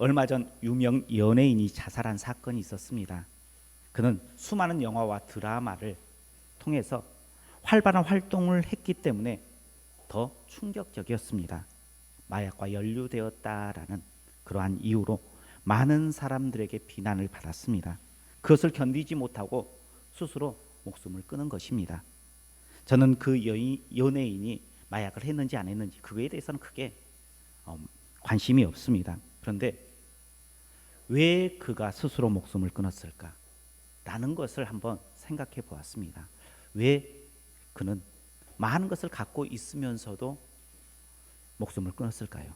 얼마 전 유명 연예인이 자살한 사건이 있었습니다. 그는 수많은 영화와 드라마를 통해서 활발한 활동을 했기 때문에 더 충격적이었습니다. 마약과 연루되었다라는 그러한 이유로 많은 사람들에게 비난을 받았습니다. 그것을 견디지 못하고 스스로 목숨을 끊은 것입니다. 저는 그 연예인이 마약을 했는지 안 했는지 그거에 대해서는 크게 관심이 없습니다. 그런데 왜 그가 스스로 목숨을 끊었을까? 라는 것을 한번 생각해 보았습니다. 왜 그는 많은 것을 갖고 있으면서도 목숨을 끊었을까요?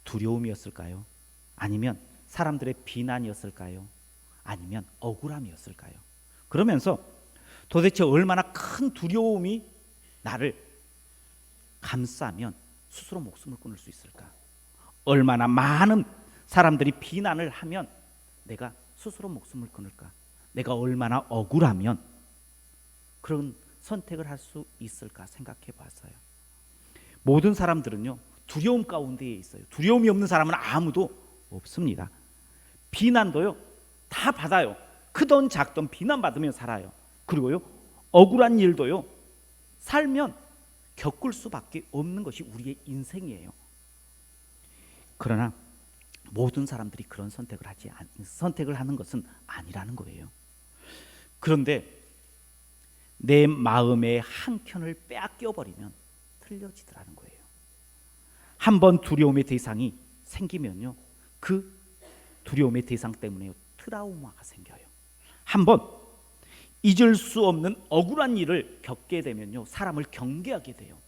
두려움이었을까요? 아니면 사람들의 비난이었을까요? 아니면 억울함이었을까요? 그러면서 도대체 얼마나 큰 두려움이 나를 감싸면 스스로 목숨을 끊을 수 있을까? 얼마나 많은 사람들이 비난을 하면 내가 스스로 목숨을 끊을까? 내가 얼마나 억울하면 그런 선택을 할 수 있을까 생각해 봤어요. 모든 사람들은요, 두려움 가운데에 있어요. 두려움이 없는 사람은 아무도 없습니다. 비난도요, 다 받아요. 크든 작든 비난받으면 살아요. 그리고요, 억울한 일도요, 살면 겪을 수밖에 없는 것이 우리의 인생이에요. 그러나 모든 사람들이 그런 선택을 하는 것은 아니라는 거예요. 그런데 내 마음의 한 켠을 빼앗겨 버리면 틀려지더라는 거예요. 한번 두려움의 대상이 생기면요, 그 두려움의 대상 때문에 트라우마가 생겨요. 한번 잊을 수 없는 억울한 일을 겪게 되면요, 사람을 경계하게 돼요.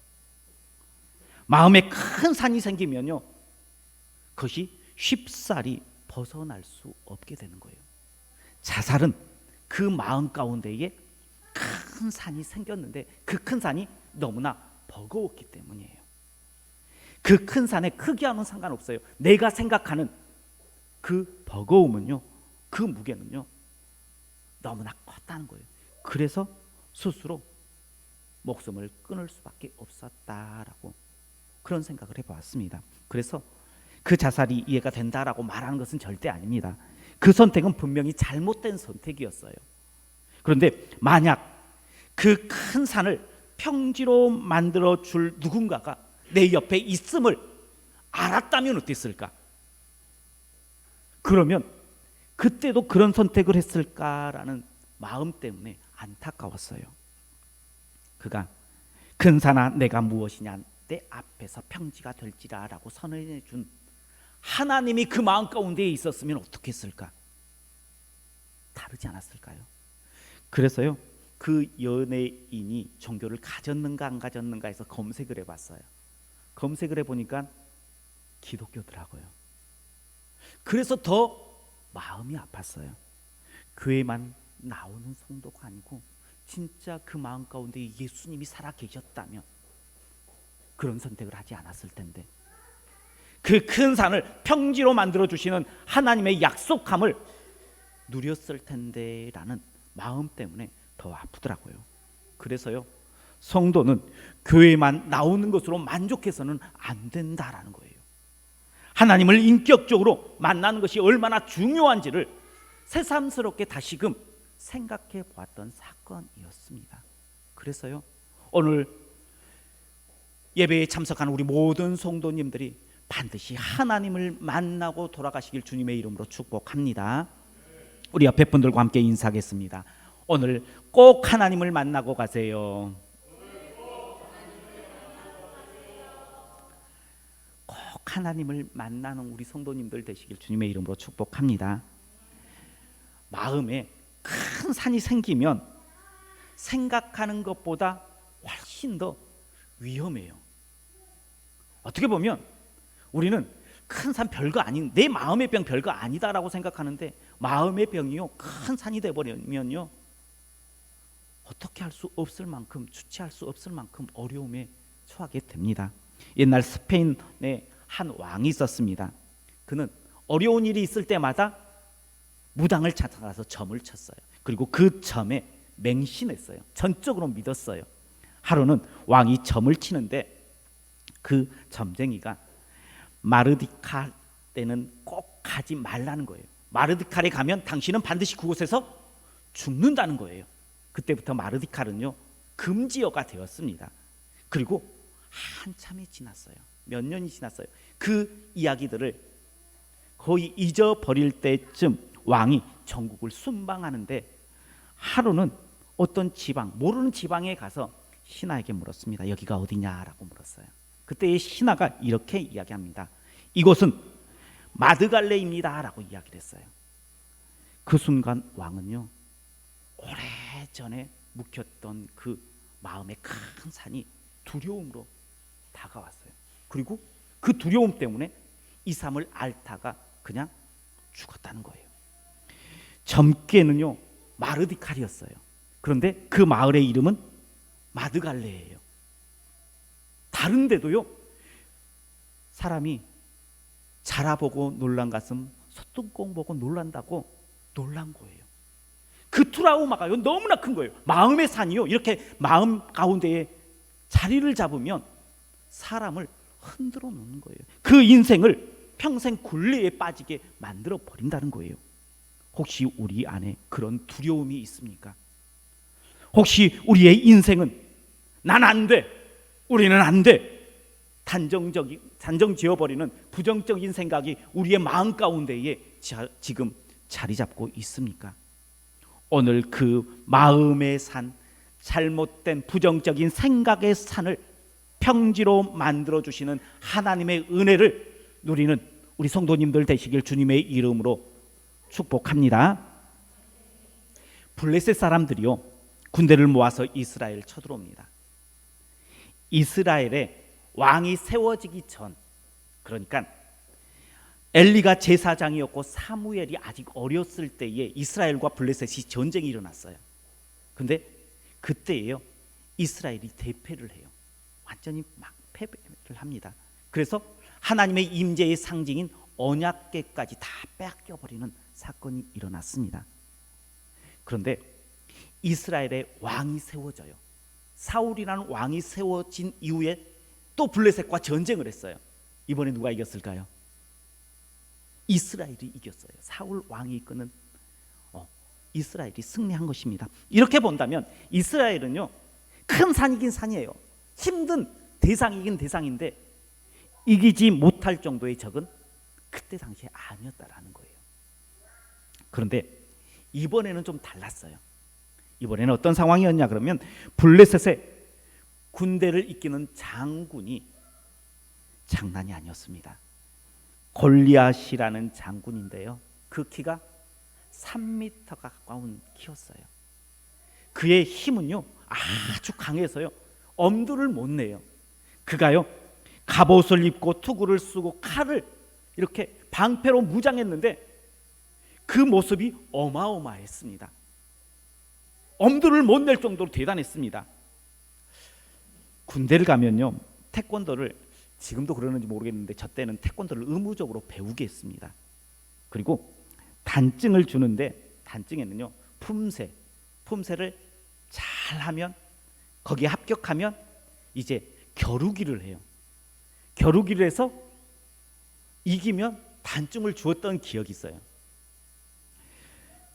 마음에 큰 산이 생기면요, 그것이 쉽사리 벗어날 수 없게 되는 거예요. 자살은 그 마음 가운데에 큰 산이 생겼는데 그 큰 산이 너무나 버거웠기 때문이에요. 그 큰 산의 크기와는 상관없어요. 내가 생각하는 그 버거움은요, 그 무게는요, 너무나 컸다는 거예요. 그래서 스스로 목숨을 끊을 수밖에 없었다라고 그런 생각을 해보았습니다. 그래서 그 자살이 이해가 된다라고 말하는 것은 절대 아닙니다. 그 선택은 분명히 잘못된 선택이었어요. 그런데 만약 그 큰 산을 평지로 만들어 줄 누군가가 내 옆에 있음을 알았다면 어땠을까? 그러면 그때도 그런 선택을 했을까라는 마음 때문에 안타까웠어요. 그가 큰 산아 내가 무엇이냐 내 앞에서 평지가 될지라라고 선언해 준 하나님이 그 마음 가운데에 있었으면 어떻게 했을까? 다르지 않았을까요? 그래서요, 그 연예인이 종교를 가졌는가 안 가졌는가 해서 검색을 해봤어요. 검색을 해보니까 기독교더라고요. 그래서 더 마음이 아팠어요. 교회만 나오는 성도가 아니고 진짜 그 마음 가운데 예수님이 살아 계셨다면 그런 선택을 하지 않았을 텐데, 그 큰 산을 평지로 만들어 주시는 하나님의 약속함을 누렸을 텐데 라는 마음 때문에 더 아프더라고요. 그래서요, 성도는 교회만 나오는 것으로 만족해서는 안 된다라는 거예요. 하나님을 인격적으로 만나는 것이 얼마나 중요한지를 새삼스럽게 다시금 생각해 보았던 사건이었습니다. 그래서요, 오늘 예배에 참석하는 우리 모든 성도님들이 반드시 하나님을 만나고 돌아가시길 주님의 이름으로 축복합니다. 우리 옆에 분들과 함께 인사하겠습니다. 오늘 꼭 하나님을 만나고 가세요. 꼭 하나님을 만나는 우리 성도님들 되시길 주님의 이름으로 축복합니다. 마음에 큰 산이 생기면 생각하는 것보다 훨씬 더 위험해요. 어떻게 보면 우리는 큰 산 별거 아닌, 내 마음의 병 별거 아니다라고 생각하는데 마음의 병이요, 큰 산이 되어버리면요, 어떻게 할 수 없을 만큼, 주체할 수 없을 만큼 어려움에 처하게 됩니다. 옛날 스페인에 한 왕이 있었습니다. 그는 어려운 일이 있을 때마다 무당을 찾아가서 점을 쳤어요. 그리고 그 점에 맹신했어요. 전적으로 믿었어요. 하루는 왕이 점을 치는데 그 점쟁이가 마르디카레 때는 꼭 가지 말라는 거예요. 마르디칼에 가면 당신은 반드시 그곳에서 죽는다는 거예요. 그때부터 마르디칼은요 금지어가 되었습니다. 그리고 한참이 지났어요. 몇 년이 지났어요. 그 이야기들을 거의 잊어버릴 때쯤 왕이 전국을 순방하는데 하루는 어떤 지방, 모르는 지방에 가서 신하에게 물었습니다. 여기가 어디냐라고 물었어요. 그때 신하가 이렇게 이야기합니다. 이곳은 마드갈레입니다라고 이야기를 했어요. 그 순간 왕은요 오래전에 묵혔던 그 마음의 큰 산이 두려움으로 다가왔어요. 그리고 그 두려움 때문에 이삼을 앓다가 그냥 죽었다는 거예요. 젊게는요 마르디칼이었어요. 그런데 그 마을의 이름은 마드갈레예요. 다른 데도요 사람이 자라보고 놀란 가슴 소뚜껑 보고 놀란다고 놀란 거예요. 그 트라우마가요 너무나 큰 거예요. 마음의 산이요 이렇게 마음 가운데에 자리를 잡으면 사람을 흔들어 놓는 거예요. 그 인생을 평생 굴레에 빠지게 만들어 버린다는 거예요. 혹시 우리 안에 그런 두려움이 있습니까? 혹시 우리의 인생은 난 안 돼, 우리는 안 돼, 단정 지어버리는 부정적인 생각이 우리의 마음 가운데에 지금 자리 잡고 있습니까? 오늘 그 마음의 산, 잘못된 부정적인 생각의 산을 평지로 만들어주시는 하나님의 은혜를 누리는 우리 성도님들 되시길 주님의 이름으로 축복합니다. 블레셋 사람들이요 군대를 모아서 이스라엘을 쳐들어옵니다. 이스라엘에 왕이 세워지기 전, 그러니까 엘리가 제사장이었고 사무엘이 아직 어렸을 때에 이스라엘과 블레셋이 전쟁이 일어났어요. 근데 그때예요 이스라엘이 대패를 해요. 완전히 막 패배를 합니다. 그래서 하나님의 임재의 상징인 언약궤까지 다 뺏겨버리는 사건이 일어났습니다. 그런데 이스라엘의 왕이 세워져요. 사울이라는 왕이 세워진 이후에 또 블레셋과 전쟁을 했어요. 이번에 누가 이겼을까요? 이스라엘이 이겼어요. 사울 왕이 이끄는 이스라엘이 승리한 것입니다. 이렇게 본다면 이스라엘은요 큰 산이긴 산이에요. 힘든 대상이긴 대상인데 이기지 못할 정도의 적은 그때 당시에 아니었다라는 거예요. 그런데 이번에는 좀 달랐어요. 이번에는 어떤 상황이었냐 그러면 블레셋의 군대를 이끄는 장군이 장난이 아니었습니다. 골리앗이라는 장군인데요. 그 키가 3m가 가까운 키였어요. 그의 힘은요 아주 강해서요 엄두를 못 내요. 그가요 갑옷을 입고 투구를 쓰고 칼을 이렇게 방패로 무장했는데 그 모습이 어마어마했습니다. 엄두를 못 낼 정도로 대단했습니다. 군대를 가면요 태권도를 지금도 그러는지 모르겠는데 저 때는 태권도를 의무적으로 배우게 했습니다. 그리고 단증을 주는데 단증에는요 품새를 잘하면 거기에 합격하면 이제 겨루기를 해요. 겨루기를 해서 이기면 단증을 주었던 기억이 있어요.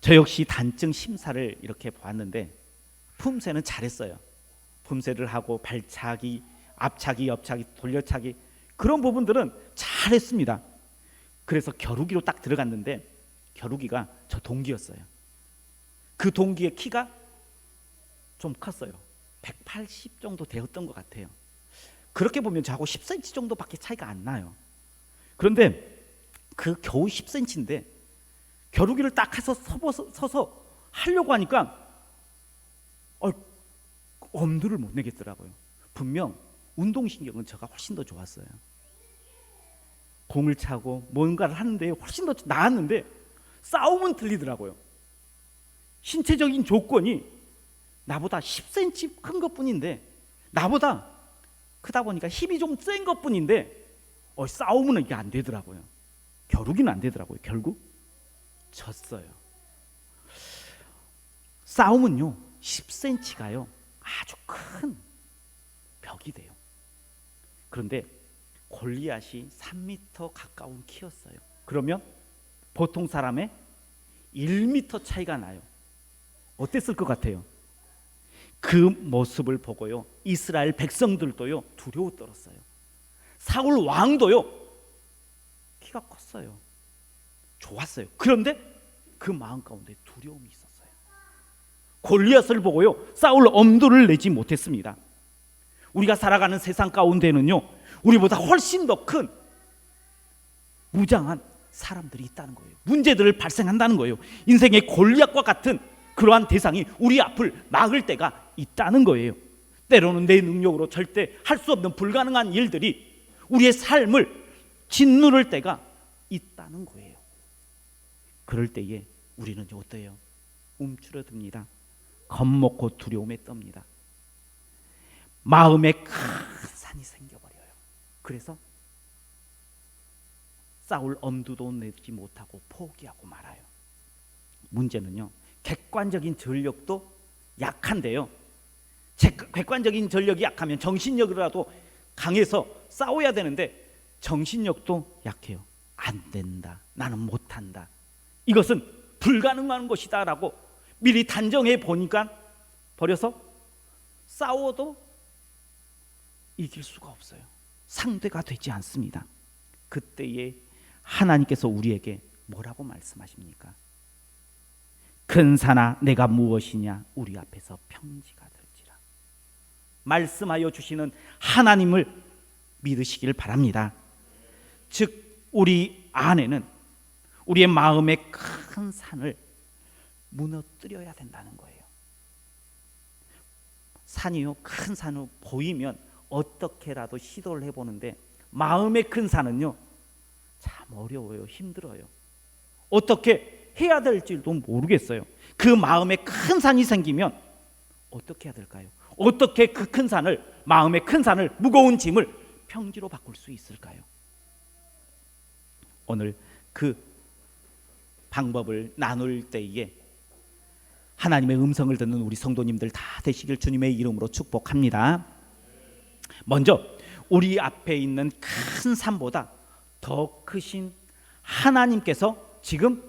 저 역시 단증 심사를 이렇게 봤는데 품새는 잘했어요. 품새를 하고 발차기, 앞차기, 옆차기, 돌려차기 그런 부분들은 잘했습니다. 그래서 겨루기로 딱 들어갔는데 겨루기가 저 동기였어요. 그 동기의 키가 좀 컸어요. 180 정도 되었던 것 같아요. 그렇게 보면 저하고 10cm 정도밖에 차이가 안 나요. 그런데 그 겨우 10cm인데 겨루기를 딱 해서 서서 하려고 하니까 엄두를 못 내겠더라고요. 분명 운동신경은 제가 훨씬 더 좋았어요. 공을 차고 뭔가를 하는데 훨씬 더 나았는데 싸움은 틀리더라고요. 신체적인 조건이 나보다 10cm 큰 것뿐인데 나보다 크다 보니까 힘이 좀 센 것뿐인데 싸움은 이게 안 되더라고요. 겨루기는 안 되더라고요. 결국 졌어요. 싸움은요 10cm가요 아주 큰 벽이 돼요. 그런데 골리앗이 3m 가까운 키였어요. 그러면 보통 사람의 1m 차이가 나요. 어땠을 것 같아요? 그 모습을 보고요, 이스라엘 백성들도요 두려워 떨었어요. 사울 왕도요 키가 컸어요. 좋았어요. 그런데 그 마음 가운데 두려움이 있었어요. 골리앗을 보고요 사울 엄두를 내지 못했습니다. 우리가 살아가는 세상 가운데는요 우리보다 훨씬 더 큰 무장한 사람들이 있다는 거예요. 문제들을 발생한다는 거예요. 인생의 골리앗과 같은 그러한 대상이 우리 앞을 막을 때가 있다는 거예요. 때로는 내 능력으로 절대 할 수 없는 불가능한 일들이 우리의 삶을 짓누를 때가 있다는 거예요. 그럴 때에 우리는 어때요? 움츠러듭니다. 겁먹고 두려움에 떱니다. 마음에 큰 산이 생겨버려요. 그래서 싸울 엄두도 내지 못하고 포기하고 말아요. 문제는요 객관적인 전력도 약한데요, 객관적인 전력이 약하면 정신력이라도 강해서 싸워야 되는데 정신력도 약해요. 안 된다, 나는 못한다, 이것은 불가능한 것이다 라고 미리 단정해 보니까 버려서 싸워도 이길 수가 없어요. 상대가 되지 않습니다. 그때에 하나님께서 우리에게 뭐라고 말씀하십니까? 큰 산아 내가 무엇이냐, 우리 앞에서 평지가 될지라. 말씀하여 주시는 하나님을 믿으시길 바랍니다. 즉 우리 안에는 우리의 마음의 큰 산을 무너뜨려야 된다는 거예요. 산이요 큰 산으로 보이면 어떻게라도 시도를 해보는데 마음의 큰 산은요 참 어려워요. 힘들어요. 어떻게 해야 될지도 모르겠어요. 그 마음에 큰 산이 생기면 어떻게 해야 될까요? 어떻게 그 큰 산을, 마음의 큰 산을, 무거운 짐을 평지로 바꿀 수 있을까요? 오늘 그 방법을 나눌 때에 하나님의 음성을 듣는 우리 성도님들 다 되시길 주님의 이름으로 축복합니다. 먼저 우리 앞에 있는 큰 산보다 더 크신 하나님께서 지금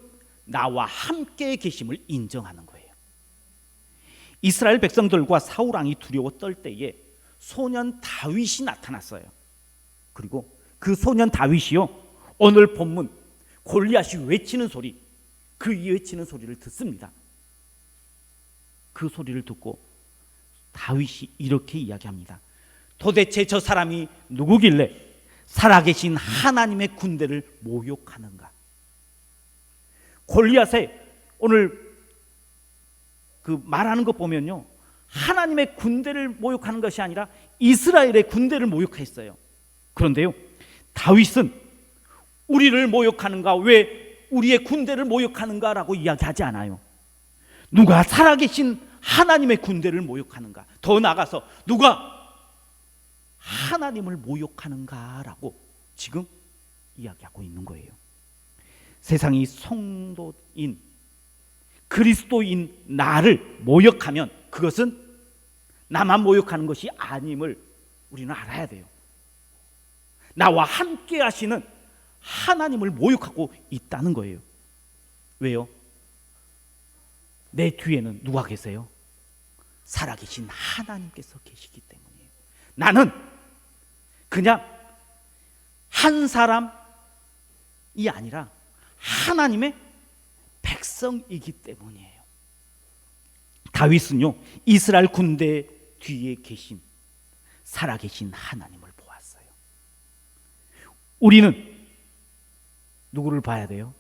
나와 함께 계심을 인정하는 거예요. 이스라엘 백성들과 사울 왕이 두려워 떨 때에 소년 다윗이 나타났어요. 그리고 그 소년 다윗이요 오늘 본문 골리앗이 외치는 소리, 그 외치는 소리를 듣습니다. 그 소리를 듣고 다윗이 이렇게 이야기합니다. 도대체 저 사람이 누구길래 살아계신 하나님의 군대를 모욕하는가? 골리앗의 오늘 그 말하는 것 보면요 하나님의 군대를 모욕하는 것이 아니라 이스라엘의 군대를 모욕했어요. 그런데요 다윗은 우리를 모욕하는가, 왜 우리의 군대를 모욕하는가 라고 이야기하지 않아요. 누가 살아계신 하나님의 군대를 모욕하는가, 더 나아가서 누가 하나님을 모욕하는가 라고 지금 이야기하고 있는 거예요. 세상이 성도인 그리스도인 나를 모욕하면 그것은 나만 모욕하는 것이 아님을 우리는 알아야 돼요. 나와 함께 하시는 하나님을 모욕하고 있다는 거예요. 왜요? 내 뒤에는 누가 계세요? 살아계신 하나님께서 계시기 때문이에요. 나는 그냥 한 사람이 아니라 하나님의 백성이기 때문이에요. 다윗은요 이스라엘 군대 뒤에 계신 살아계신 하나님을 보았어요. 우리는 누구를 봐야 돼요?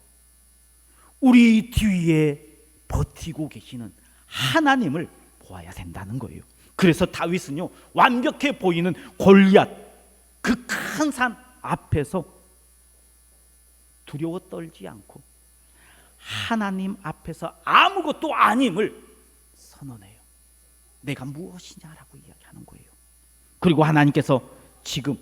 우리 뒤에 버티고 계시는 하나님을 보아야 된다는 거예요. 그래서 다윗은요 완벽해 보이는 골리앗 그 큰 산 앞에서 두려워 떨지 않고 하나님 앞에서 아무것도 아님을 선언해요. 내가 무엇이냐라고 이야기하는 거예요. 그리고 하나님께서 지금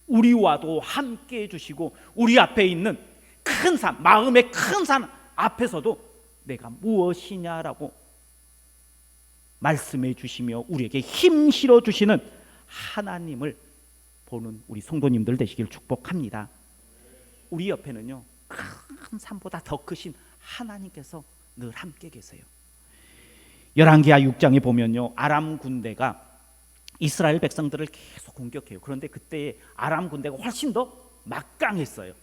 우리와도 함께 해주시고 우리 앞에 있는 큰 산, 마음의 큰 산 앞에서도 내가 무엇이냐라고 말씀해 주시며 우리에게 힘 실어 주시는 하나님을 보는 우리 성도님들 되시길 축복합니다. 우리 옆에는요, 큰 산보다 더 크신 하나님께서 늘 함께 계세요. 열왕기하 6장에 보면요, 아람 군대가 이스라엘 백성들을 계속 공격해요. 그런데 그때 아람 군대가 훨씬 더 막강했어요.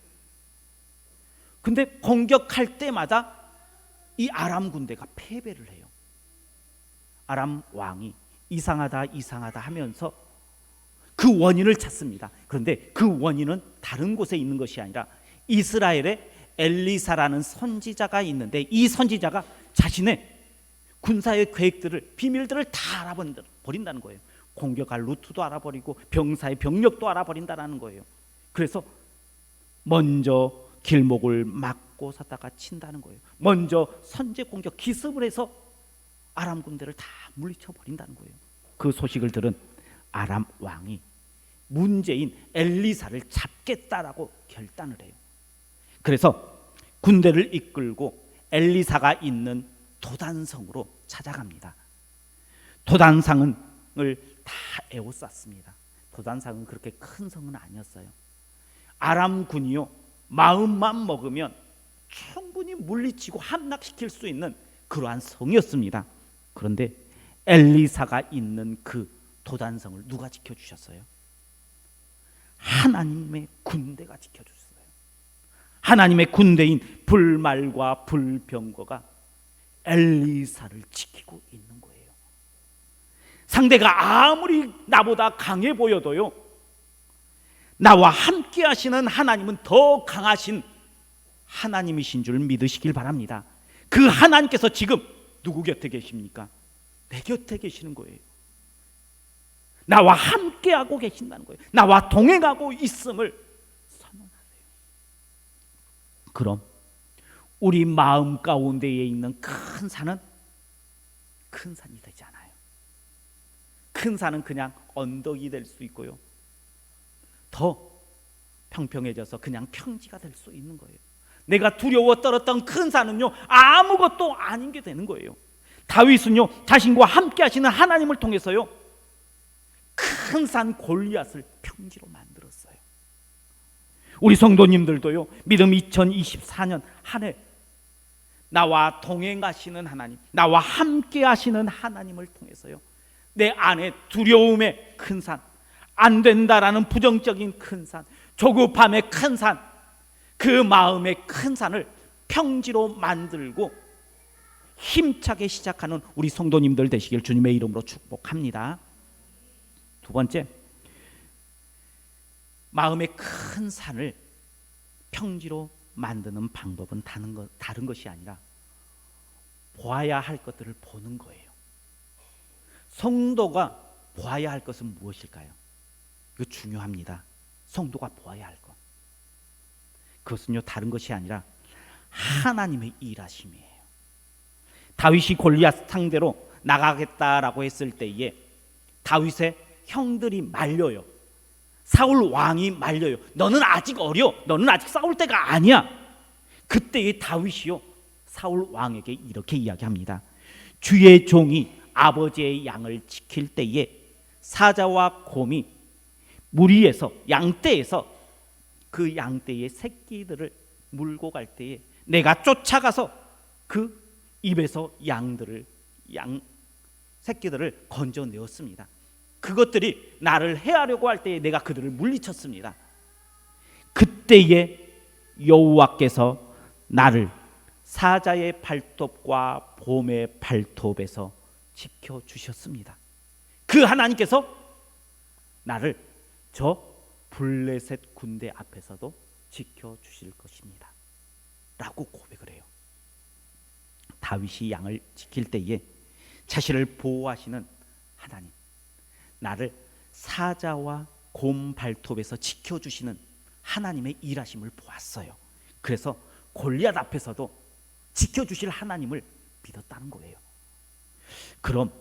근데 공격할 때마다 이 아람 군대가 패배를 해요. 아람 왕이 이상하다 하면서 그 원인을 찾습니다. 그런데 그 원인은 다른 곳에 있는 것이 아니라 이스라엘에 엘리사라는 선지자가 있는데, 이 선지자가 자신의 군사의 계획들을, 비밀들을 다 알아버린다는 거예요. 공격할 루트도 알아버리고 병사의 병력도 알아버린다는 거예요. 그래서 먼저 길목을 막고 서다가 친다는 거예요. 먼저 선제 공격 기습을 해서 아람 군대를 다 물리쳐 버린다는 거예요. 그 소식을 들은 아람 왕이 문제인 엘리사를 잡겠다라고 결단을 해요. 그래서 군대를 이끌고 엘리사가 있는 도단성으로 찾아갑니다. 도단성을 다 에워쌌습니다. 도단성은 그렇게 큰 성은 아니었어요. 아람군이요, 마음만 먹으면 충분히 물리치고 함락시킬 수 있는 그러한 성이었습니다. 그런데 엘리사가 있는 그 도단성을 누가 지켜주셨어요? 하나님의 군대가 지켜주셨어요. 하나님의 군대인 불말과 불병거가 엘리사를 지키고 있는 거예요. 상대가 아무리 나보다 강해 보여도요, 나와 함께 하시는 하나님은 더 강하신 하나님이신 줄 믿으시길 바랍니다. 그 하나님께서 지금 누구 곁에 계십니까? 내 곁에 계시는 거예요. 나와 함께하고 계신다는 거예요. 나와 동행하고 있음을 선언하세요. 그럼 우리 마음 가운데에 있는 큰 산은 큰 산이 되지 않아요. 큰 산은 그냥 언덕이 될 수 있고요, 더 평평해져서 그냥 평지가 될 수 있는 거예요. 내가 두려워 떨었던 큰 산은요, 아무것도 아닌 게 되는 거예요. 다윗은요, 자신과 함께 하시는 하나님을 통해서요, 큰 산 골리앗을 평지로 만들었어요. 우리 성도님들도요, 믿음 2024년 한 해 나와 동행하시는 하나님, 나와 함께 하시는 하나님을 통해서요, 내 안에 두려움의 큰 산, 안 된다라는 부정적인 큰 산, 조급함의 큰 산, 그 마음의 큰 산을 평지로 만들고 힘차게 시작하는 우리 성도님들 되시길 주님의 이름으로 축복합니다. 두 번째, 마음의 큰 산을 평지로 만드는 방법은 다른 것이 아니라 보아야 할 것들을 보는 거예요. 성도가 보아야 할 것은 무엇일까요? 이거 중요합니다. 성도가 보아야 할 것, 그것은요, 다른 것이 아니라 하나님의 일하심이에요. 다윗이 골리앗 상대로 나가겠다라고 했을 때에 다윗의 형들이 말려요. 사울 왕이 말려요. 너는 아직 어려, 너는 아직 싸울 때가 아니야. 그때의 다윗이요, 사울 왕에게 이렇게 이야기합니다. 주의 종이 아버지의 양을 지킬 때에 사자와 곰이 무리에서, 양떼에서 그 양떼의 새끼들을 물고 갈 때에 내가 쫓아가서 그 입에서 새끼들을 건져내었습니다. 그것들이 나를 해하려고 할 때에 내가 그들을 물리쳤습니다. 그때에 여호와께서 나를 사자의 발톱과 곰의 발톱에서 지켜주셨습니다. 그 하나님께서 나를 저 블레셋 군대 앞에서도 지켜주실 것입니다 라고 고백을 해요. 다윗이 양을 지킬 때에 자신을 보호하시는 하나님, 나를 사자와 곰 발톱에서 지켜주시는 하나님의 일하심을 보았어요. 그래서 골리앗 앞에서도 지켜주실 하나님을 믿었다는 거예요. 그럼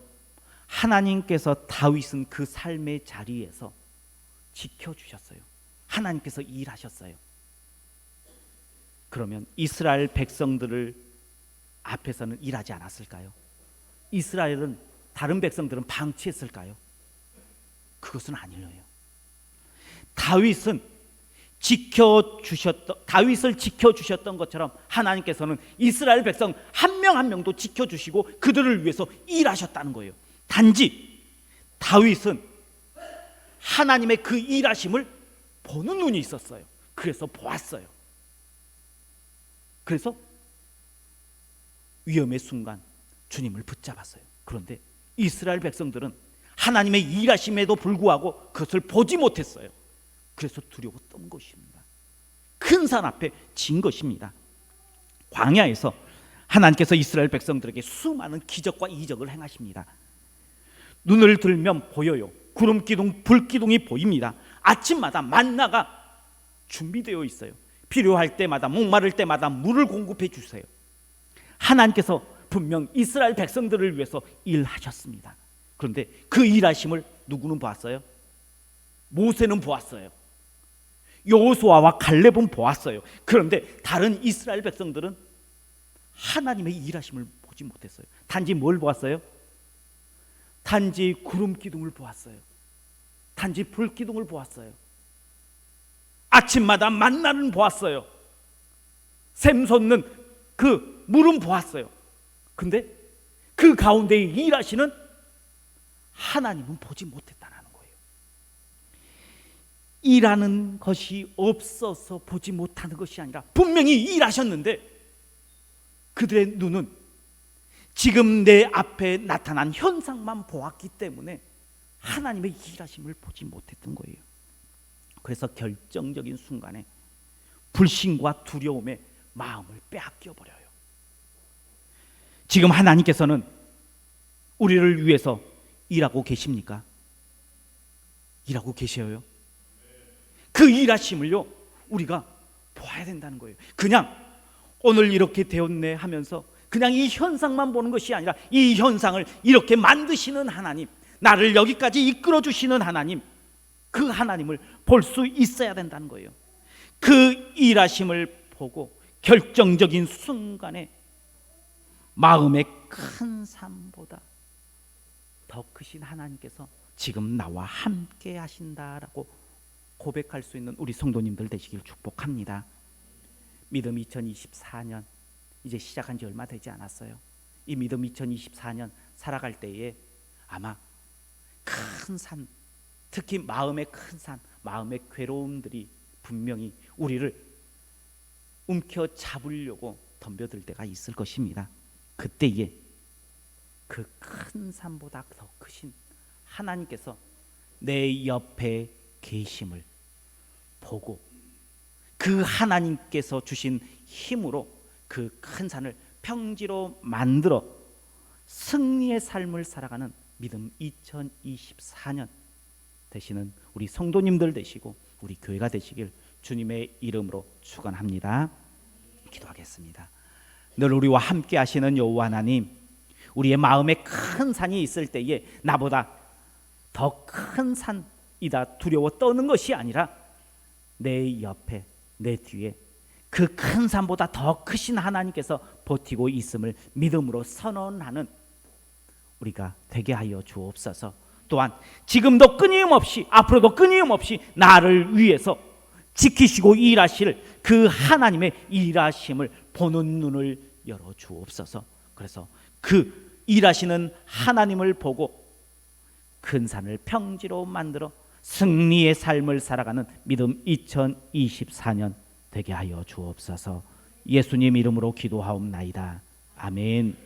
하나님께서 다윗은 그 삶의 자리에서 지켜주셨어요. 하나님께서 일하셨어요. 그러면 이스라엘 백성들을 앞에서는 일하지 않았을까요? 이스라엘은, 다른 백성들은 방치했을까요? 그것은 아니에요. 다윗은 다윗을 지켜주셨던 것처럼 하나님께서는 이스라엘 백성 한 명 한 명도 지켜주시고 그들을 위해서 일하셨다는 거예요. 단지 다윗은 하나님의 그 일하심을 보는 눈이 있었어요. 그래서 보았어요. 그래서 위험의 순간 주님을 붙잡았어요. 그런데 이스라엘 백성들은 하나님의 일하심에도 불구하고 그것을 보지 못했어요. 그래서 두려웠던 것입니다. 큰 산 앞에 진 것입니다. 광야에서 하나님께서 이스라엘 백성들에게 수많은 기적과 이적을 행하십니다. 눈을 들면 보여요. 구름 기둥, 불 기둥이 보입니다. 아침마다 만나가 준비되어 있어요. 필요할 때마다, 목마를 때마다 물을 공급해 주세요. 하나님께서 분명 이스라엘 백성들을 위해서 일하셨습니다. 그런데 그 일하심을 누구는 보았어요? 모세는 보았어요. 여호수아와 갈렙은 보았어요. 그런데 다른 이스라엘 백성들은 하나님의 일하심을 보지 못했어요. 단지 뭘 보았어요? 단지 구름 기둥을 보았어요. 단지 불 기둥을 보았어요. 아침마다 만나는 보았어요. 샘 솟는 그 물은 보았어요. 근데 그 가운데 일하시는 하나님은 보지 못했다는 거예요. 일하는 것이 없어서 보지 못하는 것이 아니라 분명히 일하셨는데 그들의 눈은 지금 내 앞에 나타난 현상만 보았기 때문에 하나님의 일하심을 보지 못했던 거예요. 그래서 결정적인 순간에 불신과 두려움에 마음을 빼앗겨 버려요. 지금 하나님께서는 우리를 위해서 일하고 계십니까? 일하고 계셔요. 그 일하심을요 우리가 보아야 된다는 거예요. 그냥 오늘 이렇게 되었네 하면서 그냥 이 현상만 보는 것이 아니라 이 현상을 이렇게 만드시는 하나님, 나를 여기까지 이끌어 주시는 하나님, 그 하나님을 볼 수 있어야 된다는 거예요. 그 일하심을 보고 결정적인 순간에 마음의 큰 산보다 더 크신 하나님께서 지금 나와 함께 하신다라고 고백할 수 있는 우리 성도님들 되시길 축복합니다. 믿음 2024년 이제 시작한 지 얼마 되지 않았어요. 이 믿음 2024년 살아갈 때에 아마 큰 산, 특히 마음의 큰 산, 마음의 괴로움들이 분명히 우리를 움켜잡으려고 덤벼들 때가 있을 것입니다. 그때에 그 큰 산보다 더 크신 하나님께서 내 옆에 계심을 보고 그 하나님께서 주신 힘으로 그 큰 산을 평지로 만들어 승리의 삶을 살아가는 믿음 2024년 되시는 우리 성도님들 되시고 우리 교회가 되시길 주님의 이름으로 축원합니다. 기도하겠습니다. 늘 우리와 함께 하시는 여호와 하나님, 우리의 마음에 큰 산이 있을 때에 나보다 더 큰 산이다 두려워 떠는 것이 아니라 내 옆에 내 뒤에 그 큰 산보다 더 크신 하나님께서 버티고 있음을 믿음으로 선언하는 우리가 되게 하여 주옵소서. 또한 지금도 끊임없이 앞으로도 끊임없이 나를 위해서 지키시고 일하실 그 하나님의 일하심을 보는 눈을 열어 주옵소서. 그래서 그 일하시는 하나님을 보고 큰 산을 평지로 만들어 승리의 삶을 살아가는 믿음 2024년 되게 하여 주옵소서. 예수님 이름으로 기도하옵나이다. 아멘.